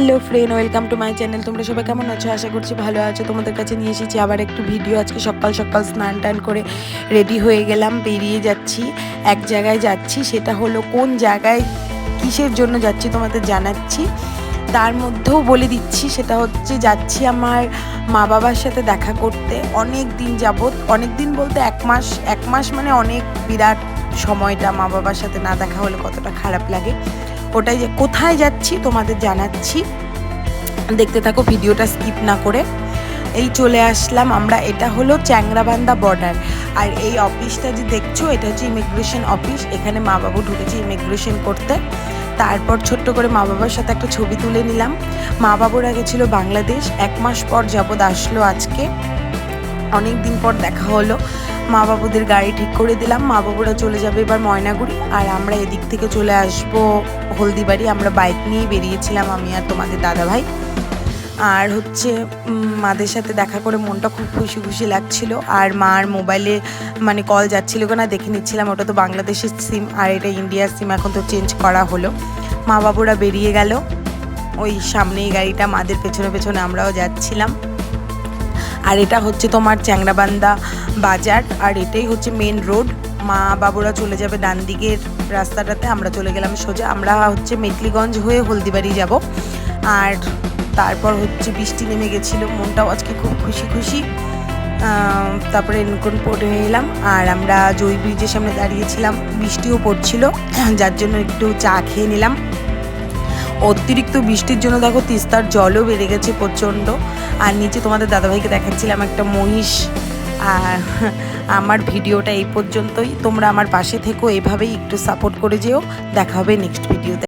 Hello friend, welcome to my channel. তোমরা সবাই কেমন আছো? আশা করছি ভালো আছো। তোমাদের কাছে নিয়ে এসেছি আবার একটু ভিডিও। আজকে সকাল সকাল স্নান টান করে রেডি হয়ে গেলাম, বেরিয়ে যাচ্ছি। এক জায়গায় যাচ্ছি, সেটা হলো কোন জায়গায় কিসের জন্য যাচ্ছি তোমাদের জানাচ্ছি। তার মধ্যেও বলে দিচ্ছি, সেটা হচ্ছে যাচ্ছি আমার মা বাবার সাথে দেখা করতে। অনেক দিন যাবত, অনেক দিন বলতে এক মাস মানে অনেক বিরাট সময়টা মা বাবার সাথে না দেখা হলে কতটা খারাপ লাগে। ওটাই যে কোথায় যাচ্ছি তোমাদের জানাচ্ছি, দেখতে থাকো ভিডিওটা স্কিপ না করে। এই চলে আসলাম আমরা, এটা হলো চ্যাংরাবান্ধা বর্ডার। আর এই অফিসটা যে দেখছো, এটা হচ্ছে ইমিগ্রেশন অফিস। এখানে মা বাবু ঢুকেছে ইমিগ্রেশন করতে। তারপর ছোট্ট করে মা বাবার সাথে একটা ছবি তুলে নিলাম। মা বাবুরা গেছিলো বাংলাদেশ, 1 মাস পর যাবত আসলো আজকে। অনেক দিন পর দেখা হলো। মা বাবুদের গাড়ি ঠিক করে দিলাম। মা বাবুরা চলে যাবে এবার ময়নাগুড়ি, আর আমরা এদিক থেকে চলে আসবো হলদিবাড়ি। আমরা বাইক নিয়েই বেরিয়েছিলাম, আমি আর তোমাদের দাদাভাই। আর হচ্ছে মাদের সাথে দেখা করে মনটা খুব খুশি খুশি লাগছিল। আর মার মোবাইলে মানে কল যাচ্ছিল না, দেখে নিচ্ছিলাম। ওটা তো বাংলাদেশের সিম আর এটা ইন্ডিয়ার সিম, এখন তো চেঞ্জ করা হলো। মা বাবুরা বেরিয়ে গেল, ওই সামনেই গাড়িটা, মাদের পেছনে পেছনে আমরাও যাচ্ছিলাম। আর এটা হচ্ছে তোমার চ্যাংরাবান্ধা বাজার, আর এটাই হচ্ছে মেন রোড। মা বাবুরা চলে যাবে ডান দিকের রাস্তাটাতে, আমরা চলে গেলাম সোজা। আমরা হচ্ছে মেটলিগঞ্জ হয়ে হলদিবাড়ি যাব। আর তারপর হচ্ছে বৃষ্টি নেমে গেছিলো, মনটাও আজকে খুব খুশি খুশি। তারপরে রেনকোট পরে এলাম, আর আমরা জয় ব্রিজের সামনে দাঁড়িয়েছিলাম। বৃষ্টিও পড়ছিল, যার জন্য একটু চা খেয়ে নিলাম। অতিরিক্ত বৃষ্টির জন্য দেখো তিস্তার জলও বেড়ে গেছে প্রচণ্ড। আর নিচে তোমাদের দাদাভাইকে দেখাচ্ছিলাম একটা মহিষ। আর আমার ভিডিওটা এই পর্যন্তই। তোমরা আমার পাশে থেকো, এভাবেই একটু সাপোর্ট করে যেও। দেখা হবে নেক্সট ভিডিওতে।